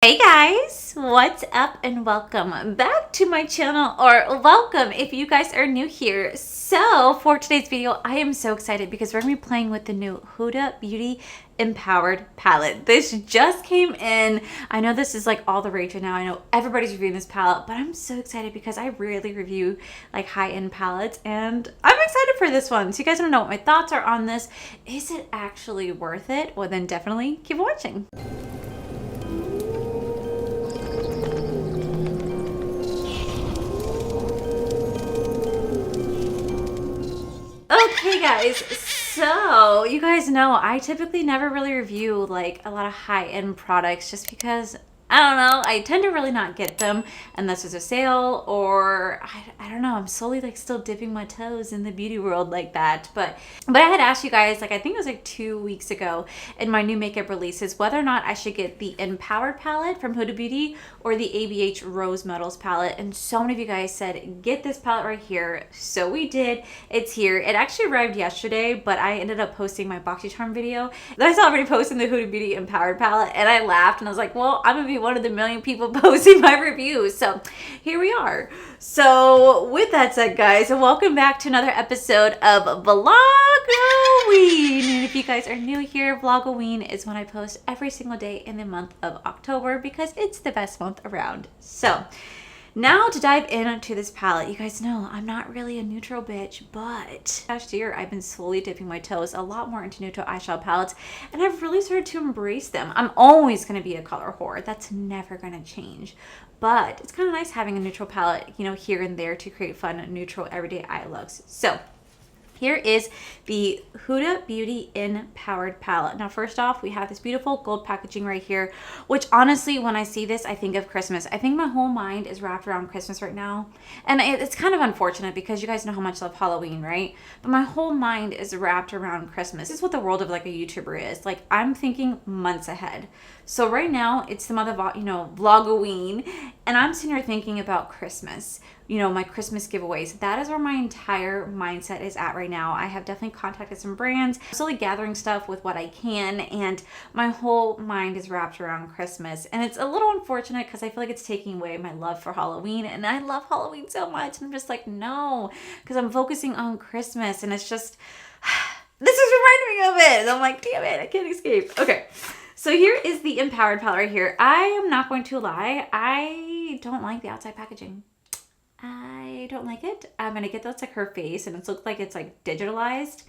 Hey guys, what's up and welcome back to my channel, or welcome if you guys are new here. So for today's video, I am so excited because we're going to be playing with the new Huda Beauty Empowered palette. This just came in. I know this is like all the rage right now. I know everybody's reviewing this palette, but I'm so excited because I rarely review like high-end palettes and I'm excited for this one. So you guys want to know what my thoughts are on this. Is it actually worth it? Well, then definitely keep watching. Okay guys, so you guys know I typically never really review like a lot of high-end products just because I don't know, I tend to really not get them unless there's a sale, or I don't know, I'm slowly like still dipping my toes in the beauty world like that. But I had asked you guys, like I think it was like 2 weeks ago in my new makeup releases, whether or not I should get the Empowered palette from Huda Beauty or the ABH Rose Metals palette, and so many of you guys said get this palette right here. So we did. It's here. It actually arrived yesterday, but I ended up posting my BoxyCharm video that I saw already posting the Huda Beauty Empowered palette, and I laughed and I was like, well, I'm gonna be one of the million people posting my review, so here we are. So with that said, guys, welcome back to another episode of Vlogoween. And if you guys are new here, Vlogoween is when I post every single day in the month of October because it's the best month around. So now to dive into this palette. You guys know I'm not really a neutral bitch, but last year I've been slowly dipping my toes a lot more into neutral eyeshadow palettes, and I've really started to embrace them. I'm always going to be a color whore. That's never going to change. But it's kind of nice having a neutral palette, you know, here and there to create fun, neutral, everyday eye looks. So here is the Huda Beauty Empowered palette. Now, first off, we have this beautiful gold packaging right here, which honestly, when I see this, I think of Christmas. I think my whole mind is wrapped around Christmas right now. And it's kind of unfortunate because you guys know how much I love Halloween, right? But my whole mind is wrapped around Christmas. This is what the world of like a YouTuber is. Like, I'm thinking months ahead. So right now, it's the month of, you know, Vlogoween, and I'm sitting here thinking about Christmas. You know, my Christmas giveaways. That is where my entire mindset is at right now. I have definitely contacted some brands. I'm slowly gathering stuff with what I can, and my whole mind is wrapped around Christmas. And it's a little unfortunate because I feel like it's taking away my love for Halloween, and I love Halloween so much. And I'm just like, no, because I'm focusing on Christmas, and it's just, this is reminding me of it. And I'm like, damn it, I can't escape. Okay. So here is the Empowered palette right here. I am not going to lie. I don't like the outside packaging. I don't like it. I'm gonna get that's like her face, and it looks like it's like digitalized,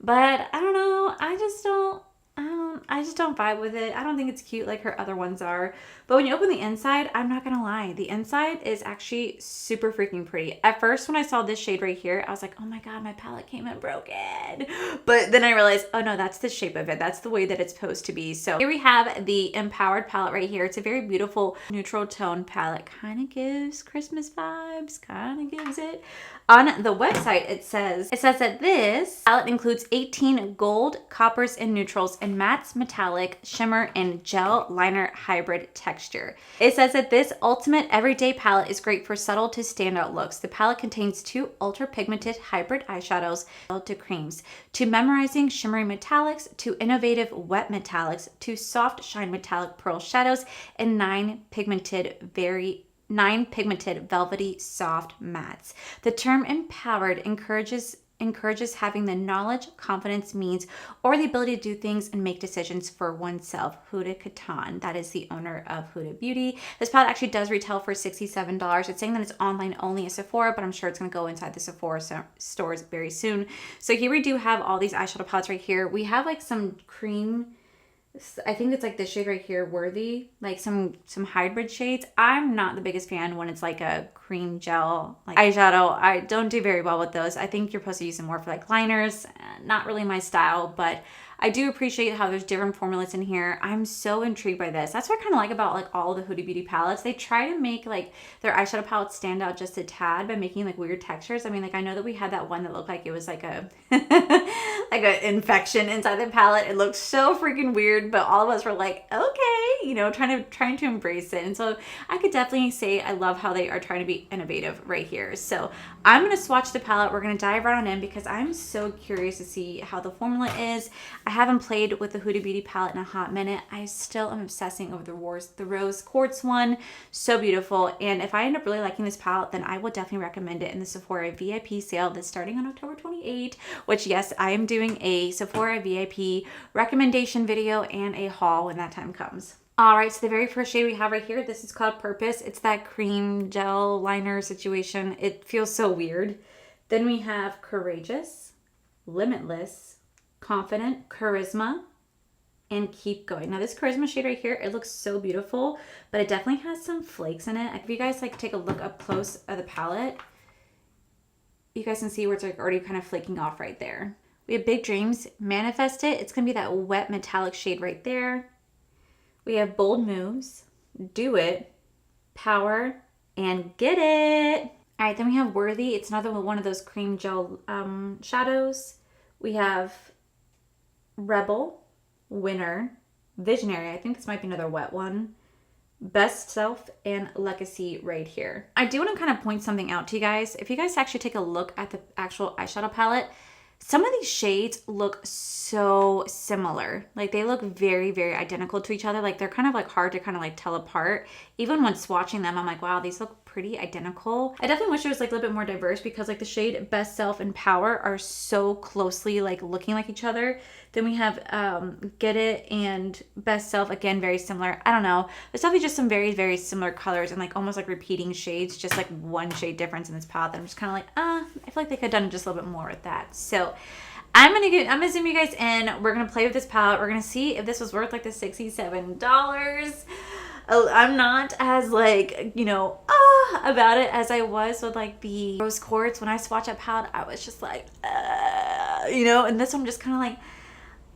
but I don't know. I just don't vibe with it. I don't think it's cute like her other ones are. But when you open the inside, I'm not gonna lie, the inside is actually super freaking pretty. At first, when I saw this shade right here, I was like, oh my god, my palette came in broken. But then I realized, oh no, that's the shape of it. That's the way that it's supposed to be. So here we have the Empowered palette right here. It's a very beautiful neutral tone palette. Kind of gives Christmas vibes. Kind of gives it. On the website, it says that this palette includes 18 gold, coppers, and neutrals, and mattes, metallic, shimmer, and gel liner hybrid texture. It says that this ultimate everyday palette is great for subtle to standout looks. The palette contains 2 ultra pigmented hybrid eyeshadows, to creams, 2 memorizing shimmery metallics, 2 innovative wet metallics, 2 soft shine metallic pearl shadows, and 9 pigmented velvety soft mattes. The term empowered encourages having the knowledge, confidence, means, or the ability to do things and make decisions for oneself. Huda Katan, that is the owner of Huda Beauty. This palette actually does retail for $67. It's saying that it's online only at Sephora, but I'm sure it's going to go inside the Sephora stores very soon. So here we do have all these eyeshadow palettes right here. We have like some cream, I think it's like this shade right here, Worthy, like some hybrid shades. I'm not the biggest fan when it's like a cream gel like eyeshadow. I don't do very well with those. I think you're supposed to use them more for like liners. Not really my style, but I do appreciate how there's different formulas in here. I'm so intrigued by this. That's what I kind of like about like all the Huda Beauty palettes. They try to make like their eyeshadow palettes stand out just a tad by making like weird textures. I mean, like I know that we had that one that looked like it was like a like an infection inside the palette. It looked so freaking weird, but all of us were like, okay, you know, trying to embrace it. And so I could definitely say I love how they are trying to be innovative right here. So I'm going to swatch the palette. We're going to dive right on in because I'm so curious to see how the formula is. I haven't played with the Huda Beauty palette in a hot minute. I still am obsessing over the rose quartz one. So beautiful. And if I end up really liking this palette, then I will definitely recommend it in the Sephora VIP sale that's starting on October 28th, which yes, I am doing a Sephora VIP recommendation video and a haul when that time comes. All right, so the very first shade we have right here, this is called Purpose. It's that cream gel liner situation. It feels so weird. Then we have Courageous, Limitless, Confident, Charisma, and Keep Going. Now this Charisma shade right here, it looks so beautiful, but it definitely has some flakes in it. If you guys like take a look up close of the palette, you guys can see where it's like already kind of flaking off right there. We have Big Dreams, Manifest It. It's gonna be that wet metallic shade right there. We have Bold Moves, Do It, Power, and Get It. All right, then we have Worthy. It's another one of those cream gel shadows. We have Rebel, Winner, Visionary. I think this might be another wet one. Best Self, and Legacy right here. I do want to kind of point something out to you guys. If you guys actually take a look at the actual eyeshadow palette, some of these shades look so similar. Like they look very, very identical to each other. Like they're kind of like hard to kind of like tell apart. Even when swatching them, I'm like, wow, these look pretty identical. I definitely wish it was like a little bit more diverse because like the shade Best Self and Power are so closely like looking like each other. Then we have Get It and Best Self, again, very similar. I don't know. There's definitely just some very, very similar colors and like almost like repeating shades, just like one shade difference in this palette. That I'm just kind of like, I feel like they could have done just a little bit more with that. So I'm gonna zoom you guys in. We're gonna play with this palette. We're gonna see if this was worth like the $67. I'm not as like, you know, about it as I was with like the rose quartz. When I swatched that palette, I was just like, you know, and this one I'm just kind of like,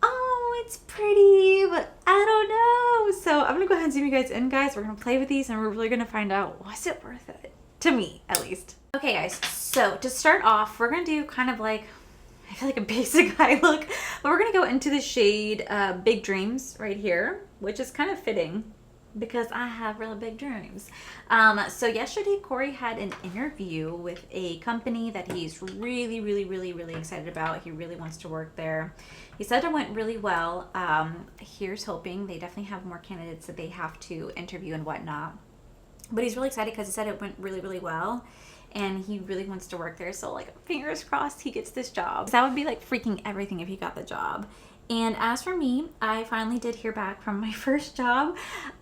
oh, it's pretty, but I don't know. So I'm gonna go ahead and zoom you guys in, guys. We're gonna play with these and we're really gonna find out, was it worth it? To me, at least. Okay, guys, so to start off, we're gonna do kind of like, I feel like a basic eye look, but we're gonna go into the shade Big Dreams right here, which is kind of fitting because I have really big dreams. So yesterday, Corey had an interview with a company that he's really, really, really, really excited about. He really wants to work there. He said it went really well. Here's hoping. They definitely have more candidates that they have to interview and whatnot. But he's really excited because he said it went really, really well. And he really wants to work there. So like fingers crossed he gets this job. That would be like freaking everything if he got the job. And as for me, I finally did hear back from my first job.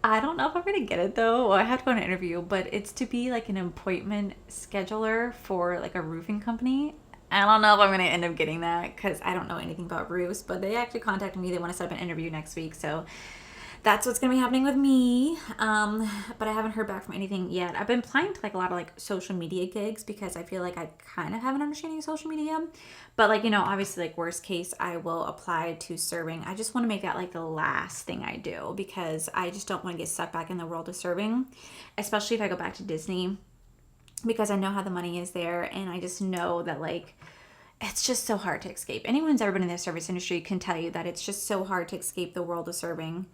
I don't know if I'm gonna get it though. Well, I have to go on an interview, but it's to be like an appointment scheduler for like a roofing company. I don't know if I'm gonna end up getting that because I don't know anything about roofs, but they actually contacted me. They want to set up an interview next week. So that's what's gonna be happening with me. But I haven't heard back from anything yet. I've been applying to like a lot of like social media gigs because I feel like I kind of have an understanding of social media. But like, you know, obviously like worst case, I will apply to serving. I just want to make that like the last thing I do because I just don't want to get sucked back in the world of serving, especially if I go back to Disney because I know how the money is there and I just know that like it's just so hard to escape. Anyone who's ever been in the service industry can tell you that it's just so hard to escape the world of serving.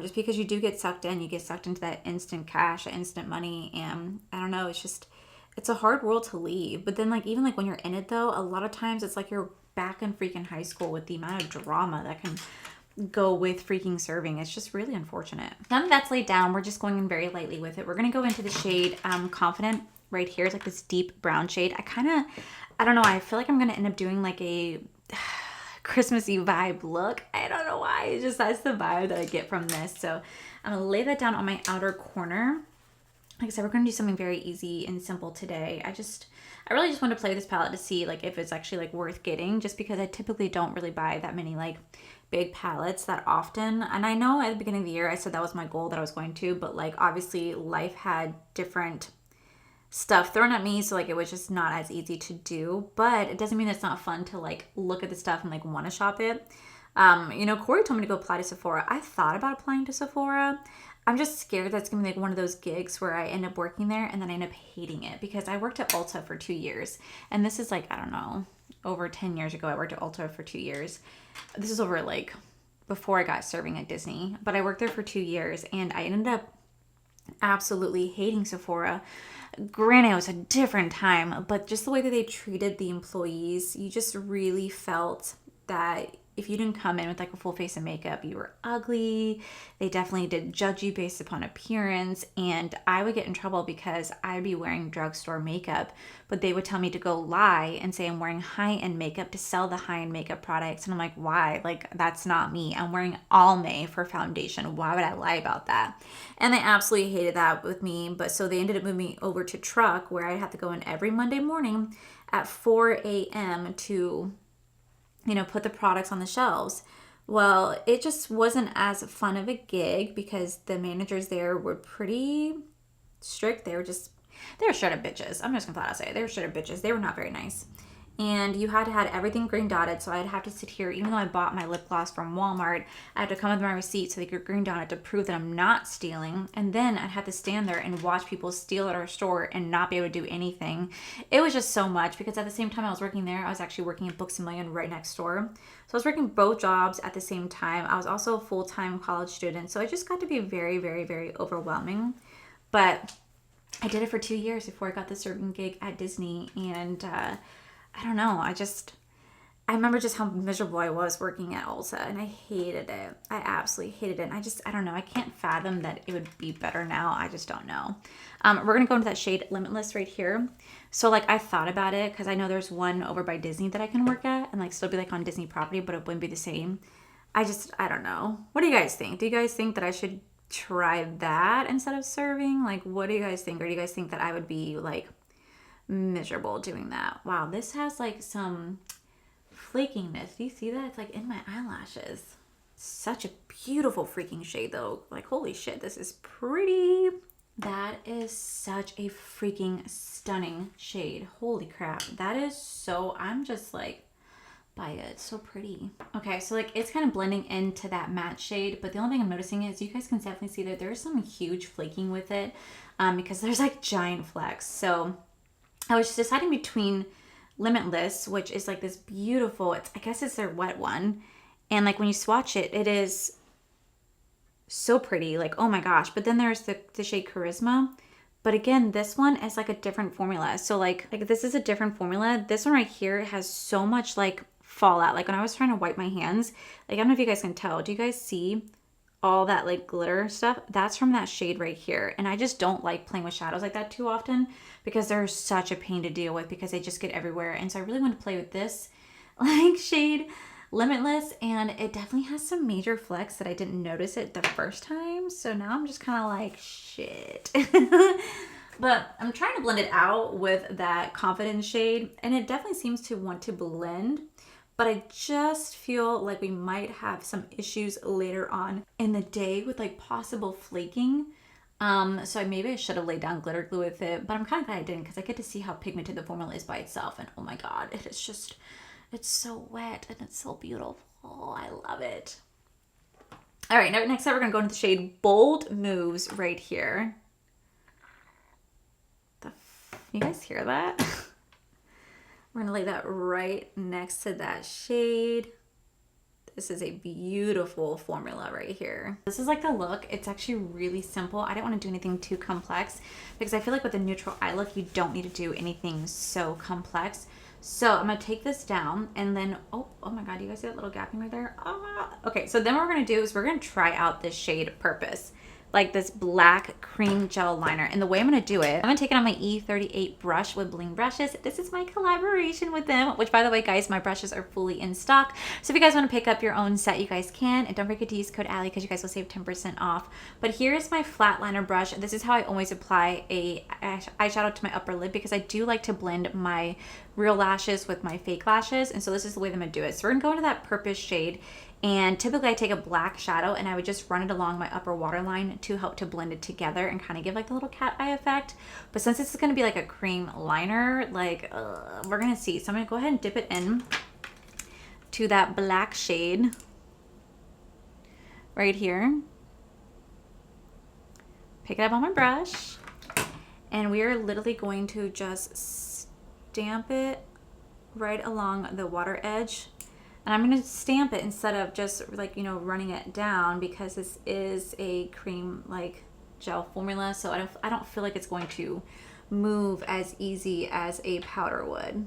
Just because you do get sucked in, you get sucked into that instant cash, instant money, and I don't know, it's a hard world to leave. But then like even like when you're in it though, a lot of times it's like you're back in freaking high school with the amount of drama that can go with freaking serving. It's just really unfortunate. None of that's laid down. We're just going in very lightly with it. We're gonna go into the shade Confident right here. It's like this deep brown shade. I don't know, I feel like I'm gonna end up doing like a Christmassy vibe look. I don't know why. It's just that's the vibe that I get from this. So I'm gonna lay that down on my outer corner. Like I said, we're gonna do something very easy and simple today. I really just want to play this palette to see like if it's actually like worth getting, just because I typically don't really buy that many like big palettes that often. And I know at the beginning of the year I said that was my goal that I was going to, but like obviously life had different stuff thrown at me, so like it was just not as easy to do. But it doesn't mean it's not fun to like look at the stuff and like want to shop it. You know, Corey told me to go apply to Sephora. I thought about applying to Sephora. I'm just scared that's gonna be like one of those gigs where I end up working there and then I end up hating it, because I worked at Ulta for 2 years, and this is like, I don't know, over 10 years ago I worked at Ulta for 2 years. This is over like before I got serving at Disney, but I worked there for 2 years and I ended up absolutely hating Sephora. Granted, it was a different time, but just the way that they treated the employees, you just really felt that if you didn't come in with like a full face of makeup, you were ugly. They definitely did judge you based upon appearance. And I would get in trouble because I'd be wearing drugstore makeup, but they would tell me to go lie and say I'm wearing high-end makeup to sell the high-end makeup products. And I'm like, why? Like, that's not me. I'm wearing Almay for foundation. Why would I lie about that? And they absolutely hated that with me. But so they ended up moving me over to truck, where I had to go in every Monday morning at 4 a.m. to, you know, put the products on the shelves. Well, it just wasn't as fun of a gig because the managers there were pretty strict. They were straight up bitches. I'm just gonna flat out say it. They were straight up bitches. They were not very nice. And you had to have everything green dotted. So I'd have to sit here, even though I bought my lip gloss from Walmart, I had to come with my receipt so they could green dot it to prove that I'm not stealing. And then I'd have to stand there and watch people steal at our store and not be able to do anything. It was just so much because at the same time I was working there, I was actually working at Books A Million right next door. So I was working both jobs at the same time. I was also a full-time college student. So it just got to be very, very, very overwhelming. But I did it for 2 years before I got the serving gig at Disney. And I don't know. I remember just how miserable I was working at Ulta, and I hated it. I absolutely hated it. And I don't know. I can't fathom that it would be better now. I just don't know. We're going to go into that shade Limitless right here. So like I thought about it because I know there's one over by Disney that I can work at and like still be like on Disney property, but it wouldn't be the same. I don't know. What do you guys think? Do you guys think that I should try that instead of serving? Like, what do you guys think? Or do you guys think that I would be like miserable doing that? Wow, this has like some flakiness. Do you see that? It's like in my eyelashes. Such a beautiful freaking shade though. Like, holy shit, this is pretty. That is such a freaking stunning shade. Holy crap. That is so, I'm just like by it. It's so pretty. Okay, so like it's kind of blending into that matte shade, but the only thing I'm noticing is you guys can definitely see that there's some huge flaking with it because there's like giant flecks. So I was deciding between Limitless, which is like this beautiful, I guess it's their wet one. And like when you swatch it, it is so pretty. Like, oh my gosh. But then there's the shade Charisma. But again, this one is like a different formula. So like this is a different formula. This one right here has so much like fallout. Like when I was trying to wipe my hands, like I don't know if you guys can tell. Do you guys see all that like glitter stuff? That's from that shade right here. And I just don't like playing with shadows like that too often because they're such a pain to deal with because they just get everywhere. And so I really want to play with this like shade Limitless, and it definitely has some major flecks that I didn't notice it the first time. So now I'm just kind of like, shit. But I'm trying to blend it out with that Confidence shade, and it definitely seems to want to blend. But I just feel like we might have some issues later on in the day with like possible flaking. So maybe I should have laid down glitter glue with it, but I'm kind of glad I didn't because I get to see how pigmented the formula is by itself. And oh my God, it is just, it's so wet and it's so beautiful. I love it. All right, now next up we're gonna go into the shade Bold Moves right here. You guys hear that? We're gonna lay that right next to that shade. This is a beautiful formula right here. This is like the look. It's actually really simple. I didn't want to do anything too complex because I feel like with a neutral eye look, you don't need to do anything so complex. So I'm gonna take this down and then, oh my God, you guys see that little gapping right there? Okay, so then what we're gonna do is we're gonna try out this shade Purpose, like this black cream gel liner. And the way I'm gonna do it, I'm gonna take it on my E38 brush with Bling Brushes. This is my collaboration with them, which by the way, guys, my brushes are fully in stock. So if you guys wanna pick up your own set, you guys can. And don't forget to use code Allie because you guys will save 10% off. But here's my flat liner brush. This is how I always apply a eyeshadow to my upper lid because I do like to blend my real lashes with my fake lashes. And so this is the way that I'm gonna do it. So we're gonna go into that Purpose shade. And typically I take a black shadow and I would just run it along my upper waterline to help to blend it together and kind of give like the little cat eye effect. But since this is going to be like a cream liner, like we're going to see. So I'm going to go ahead and dip it in to that black shade right here. Pick it up on my brush. And we are literally going to just stamp it right along the water edge. And I'm going to stamp it instead of just like, you know, running it down because this is a cream like gel formula. So I don't feel like it's going to move as easy as a powder would.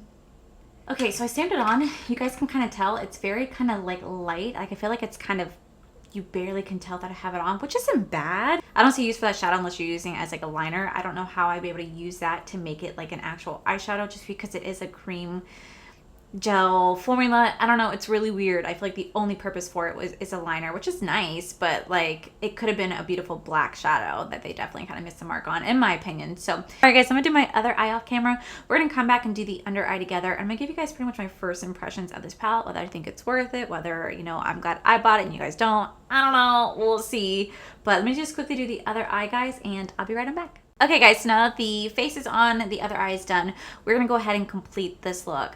Okay, so I stamped it on. You guys can kind of tell it's very kind of like light. Like I feel like it's kind of, you barely can tell that I have it on, which isn't bad. I don't see use for that shadow unless you're using it as like a liner. I don't know how I'd be able to use that to make it like an actual eyeshadow, just because it is a cream gel formula. I don't know, it's really weird. I feel like the only purpose for it is a liner, which is nice, but like it could have been a beautiful black shadow that they definitely kind of missed the mark on, in my opinion. So all right guys, I'm gonna do my other eye off camera. We're gonna come back and do the under eye together, and I'm gonna give you guys pretty much my first impressions of this palette, whether I think it's worth it, whether, you know, I'm glad I bought it and you guys don't. I don't know, we'll see. But let me just quickly do the other eye, guys, and I'll be right on back. Okay guys, so now that the face is on, the other eye is done, we're gonna go ahead and complete this look.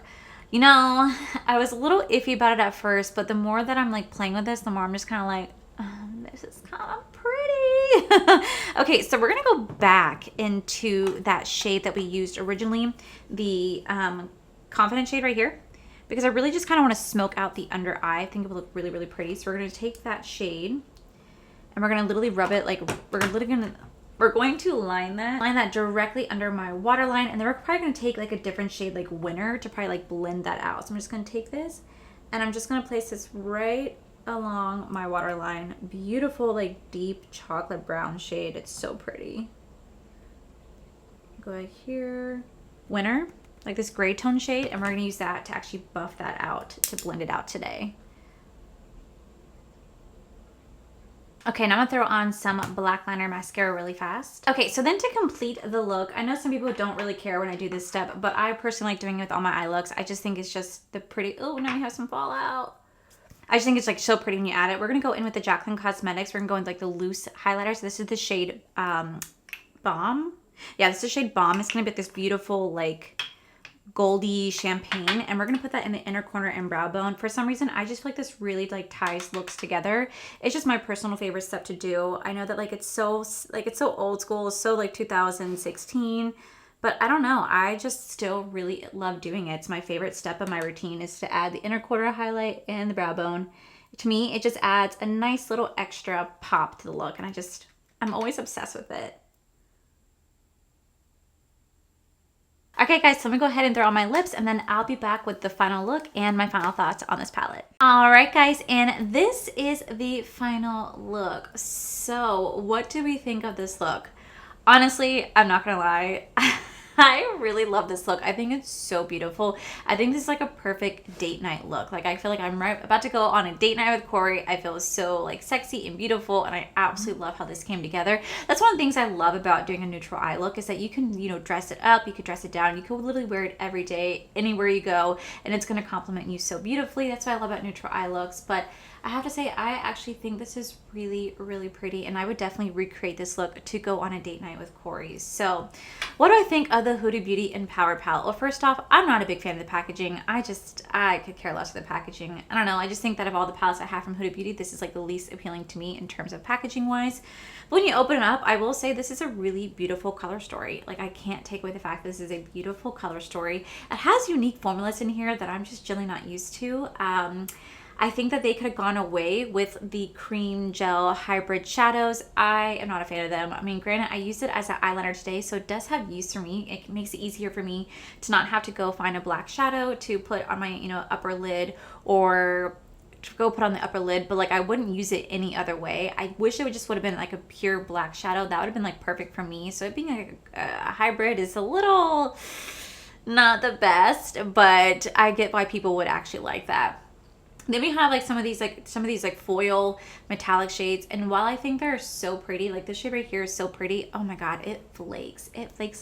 You know, I was a little iffy about it at first, but the more that I'm like playing with this, the more I'm just kind of like, this is kind of pretty. Okay, so we're gonna go back into that shade that we used originally, the Confident shade right here, because I really just kind of want to smoke out the under eye. I think it would look really, really pretty. So we're gonna take that shade and we're gonna literally rub it, like we're going to line that directly under my waterline, and then we're probably going to take like a different shade like Winter to probably like blend that out. So I'm just going to take this and I'm just going to place this right along my waterline. Beautiful like deep chocolate brown shade. It's so pretty. Go right here. Winter, like this gray tone shade, and we're going to use that to actually buff that out to blend it out today. Okay, now I'm gonna throw on some black liner mascara really fast. Okay, so then to complete the look, I know some people don't really care when I do this step, but I personally like doing it with all my eye looks. I just think it's just the pretty, oh, now we have some fallout. I just think it's like so pretty when you add it. We're gonna go in with the Jaclyn Cosmetics. We're gonna go in with like the loose highlighters. This is the shade Bomb. Yeah, this is the shade Bomb. It's gonna be this beautiful like goldy champagne, and we're gonna put that in the inner corner and brow bone. For some reason, I just feel like this really like ties looks together. It's just my personal favorite step to do. I know that like it's so old school, so like 2016, but I don't know, I just still really love doing it. It's my favorite step of my routine is to add the inner corner highlight and the brow bone. To me, it just adds a nice little extra pop to the look, and I'm always obsessed with it. Okay guys, so I'm gonna go ahead and throw on my lips, and then I'll be back with the final look and my final thoughts on this palette. All right guys, and this is the final look. So what do we think of this look? Honestly, I'm not gonna lie. I really love this look. I think it's so beautiful. I think this is like a perfect date night look. Like I feel like I'm about to go on a date night with Corey. I feel so like sexy and beautiful, and I absolutely love how this came together. That's one of the things I love about doing a neutral eye look, is that you can, you know, dress it up, you could dress it down, you could literally wear it every day, anywhere you go, and it's gonna complement you so beautifully. That's what I love about neutral eye looks. But I have to say, I actually think this is really, really pretty, and I would definitely recreate this look to go on a date night with Corey. So what do I think of the Huda Beauty Empowered palette? Well, first off, I'm not a big fan of the packaging. I could care less for the packaging. I don't know, I just think that of all the palettes I have from Huda Beauty, this is like the least appealing to me in terms of packaging wise. But when you open it up, I will say this is a really beautiful color story. Like I can't take away the fact that this is a beautiful color story. It has unique formulas in here that I'm just generally not used to. I think that they could have gone away with the cream gel hybrid shadows. I am not a fan of them. I mean, granted, I used it as an eyeliner today, so it does have use for me. It makes it easier for me to not have to go find a black shadow to put on my, you know, upper lid, or to go put on the upper lid, but like I wouldn't use it any other way. I wish it just would have been like a pure black shadow. That would have been like perfect for me. So it being a hybrid is a little not the best, but I get why people would actually like that. Then we have like some of these foil metallic shades, and while I think they're so pretty, like this shade right here is so pretty, oh my god, it flakes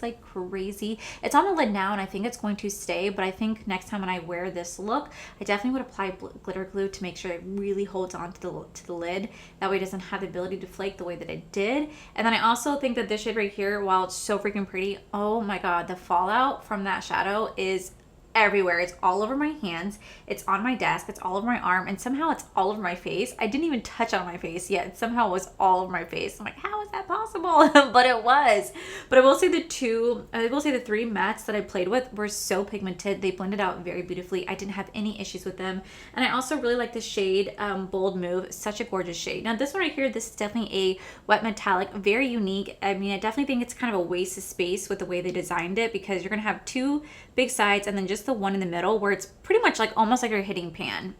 like crazy. It's on the lid now, and I think it's going to stay, but I think next time when I wear this look, I definitely would apply glitter glue to make sure it really holds on to the lid. That way it doesn't have the ability to flake the way that it did. And then I also think that this shade right here, while it's so freaking pretty, oh my god, the fallout from that shadow is everywhere. It's all over my hands, it's on my desk, it's all over my arm, and somehow it's all over my face. I didn't even touch on my face yet. It somehow was all over my face. I'm like, how is that possible? But it was. But I will say the three mattes that I played with were so pigmented. They blended out very beautifully. I didn't have any issues with them. And I also really like this shade, Bold Move. Such a gorgeous shade. Now this one right here, this is definitely a wet metallic, very unique. I mean, I definitely think it's kind of a waste of space with the way they designed it, because you're gonna have two big sides and then just just the one in the middle where it's pretty much like almost like you're hitting pan.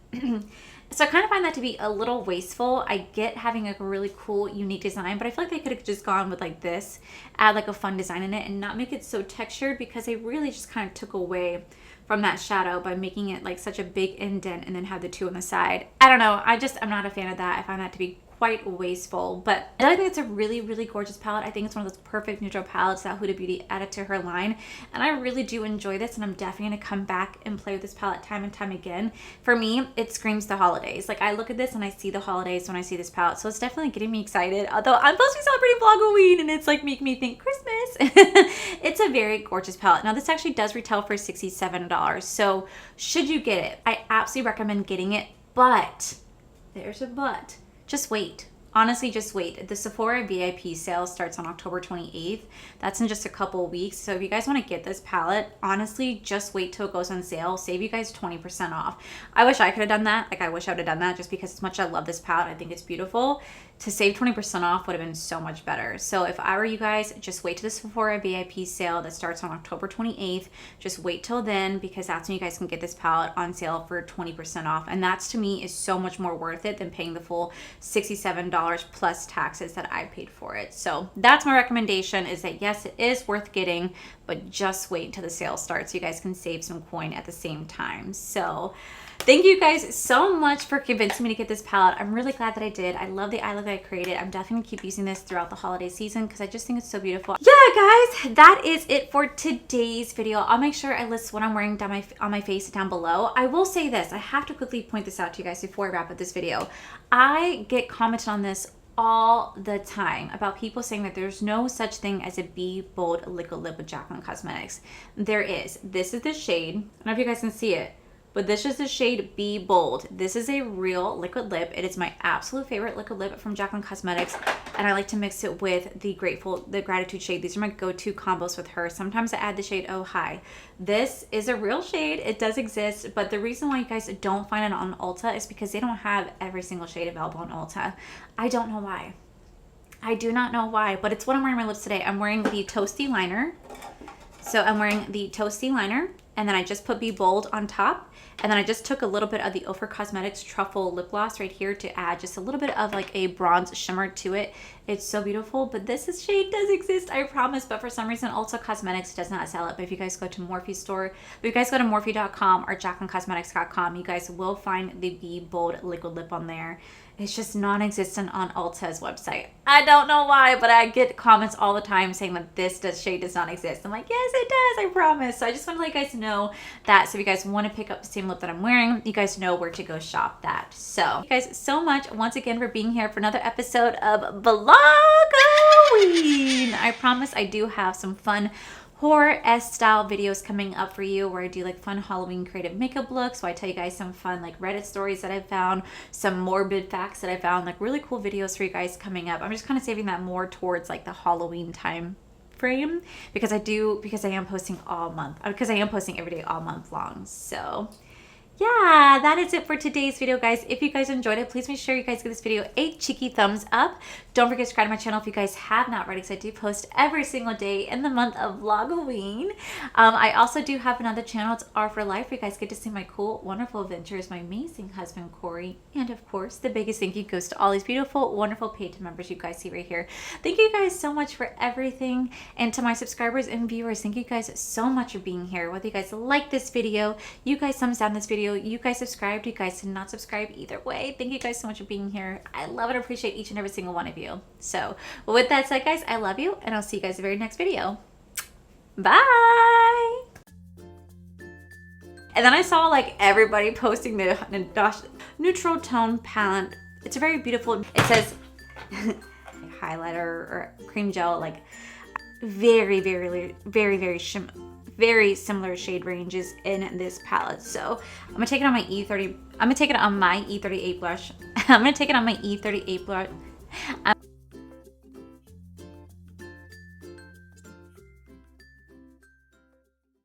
So I kind of find that to be a little wasteful. I get having like a really cool, unique design, but I feel like they could have just gone with like this, add like a fun design in it and not make it so textured, because they really just kind of took away from that shadow by making it like such a big indent and then have the two on the side. I don't know. I'm not a fan of that. I find that to be quite wasteful, but I think it's a really, really gorgeous palette. I think it's one of those perfect neutral palettes that Huda Beauty added to her line, and I really do enjoy this, and I'm definitely gonna come back and play with this palette time and time again. For me, it screams the holidays. Like, I look at this and I see the holidays when I see this palette, so it's definitely getting me excited. Although I'm supposed to be celebrating Vlogoween, and it's like making me think Christmas. It's a very gorgeous palette. Now, this actually does retail for $67, so should you get it, I absolutely recommend getting it, but there's a but. Just wait. Honestly, just wait. The Sephora VIP sale starts on October 28th. That's in just a couple of weeks. So if you guys want to get this palette, honestly, just wait till it goes on sale. Save you guys 20% off. I wish I could have done that. Like, I wish I would have done that, just because as much as I love this palette, I think it's beautiful. To save 20% off would have been so much better. So if I were you guys, just wait till the Sephora VIP sale that starts on October 28th. Just wait till then, because that's when you guys can get this palette on sale for 20% off. And that's, to me, is so much more worth it than paying the full $67 plus taxes that I paid for it. So that's my recommendation, is that yes, it is worth getting, but just wait until the sale starts so you guys can save some coin at the same time. So thank you guys so much for convincing me to get this palette. I'm really glad that I did. I love the eye look that I created. I'm definitely gonna keep using this throughout the holiday season because I just think it's so beautiful. Yeah, guys, that is it for today's video. I'll make sure I list what I'm wearing down on my face down below. I will say this. I have to quickly point this out to you guys before I wrap up this video. I get commented on this all the time about people saying that there's no such thing as a Be Bold liquid lip with Jaclyn Cosmetics. There is. This is the shade. I don't know if you guys can see it, but this is the shade Be Bold. This is a real liquid lip. It is my absolute favorite liquid lip from Jaclyn Cosmetics, and I like to mix it with the Gratitude shade. These are my go-to combos with her. Sometimes I add the shade Oh Hi. This is a real shade. It does exist, but the reason why you guys don't find it on Ulta is because they don't have every single shade available on Ulta. I don't know why. I do not know why, but it's what I'm wearing on my lips today. I'm wearing the Toasty Liner. So I'm wearing the Toasty Liner, and then I just put Be Bold on top. And then I just took a little bit of the Ofra Cosmetics Truffle Lip Gloss right here to add just a little bit of like a bronze shimmer to it. It's so beautiful, but this shade does exist, I promise. But for some reason, Ulta Cosmetics does not sell it. But if you guys go to Morphe store, if you guys go to Morphe.com or JaclynCosmetics.com, you guys will find the Be Bold liquid lip on there. It's just non-existent on Ulta's website. I don't know why, but I get comments all the time saying that this shade does not exist. I'm like, yes, it does, I promise. So I just want to let you guys know that. So if you guys want to pick up the same lip that I'm wearing, you guys know where to go shop that. So thank you guys so much once again for being here for another episode of Vlogoween. I promise I do have some fun horror-esque style videos coming up for you, where I do like fun Halloween creative makeup looks. So I tell you guys some fun like Reddit stories that I found, some morbid facts that I found, like really cool videos for you guys coming up. I'm just kind of saving that more towards like the Halloween time frame, because I am posting all month, because I am posting every day all month long. So yeah, that is it for today's video, guys. If you guys enjoyed it, please make sure you guys give this video a cheeky thumbs up. Don't forget to subscribe to my channel if you guys have not already, because I do post every single day in the month of Vlogoween. I also do have another channel. It's R for Life, where you guys get to see my cool, wonderful adventures, my amazing husband, Corey. And of course, the biggest thank you goes to all these beautiful, wonderful paid members you guys see right here. Thank you guys so much for everything. And to my subscribers and viewers, thank you guys so much for being here. Whether you guys like this video, you guys thumbs down this video, you guys subscribed, you guys did not subscribe, either way, thank you guys so much for being here. I love and appreciate each and every single one of you. So with that said, guys, I love you, and I'll see you guys in the very next video. Bye. And then I saw like everybody posting the neutral tone palette. It's a very beautiful, it says highlighter or cream gel, like very similar shade ranges in this palette. So I'm gonna take it on my E38 blush. I'm gonna take it on my E38 blush.